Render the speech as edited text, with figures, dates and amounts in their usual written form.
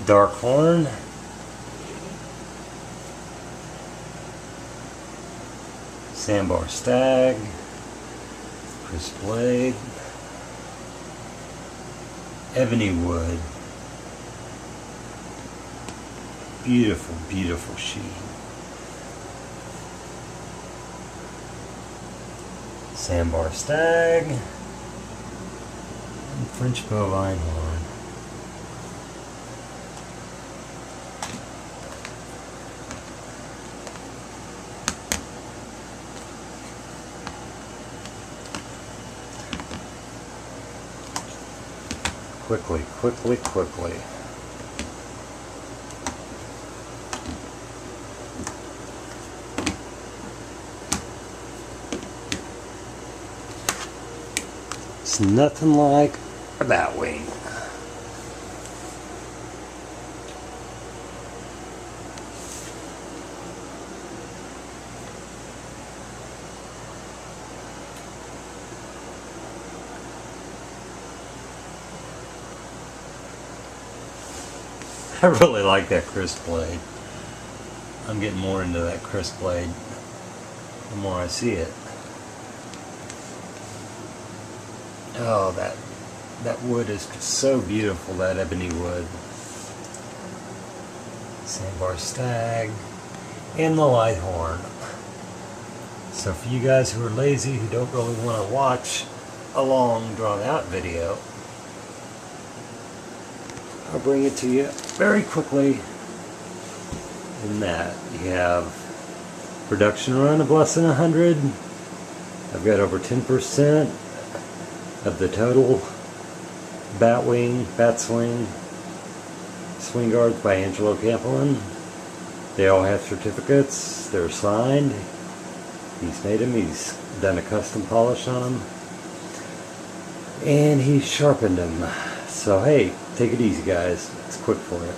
dark horn, sandbar stag, crisp blade, ebony wood, beautiful, beautiful sheen. Sandbar stag, and French bovine horn. Quickly, quickly, quickly. It's nothing like a Batwing. I really like that crisp blade. I'm getting more into that crisp blade the more I see it. Oh, that wood is so beautiful, that ebony wood. Sandbar stag and the light horn. So for you guys who are lazy, who don't really want to watch a long drawn out video, I'll bring it to you very quickly. In that you have production run of less than 100. I've got over 10% of the total Batwing Swinguards by Angelo Campolin. They all have certificates. They're signed. He's made them. He's done a custom polish on them, and he sharpened them. So hey, take it easy, guys. It's quick for you.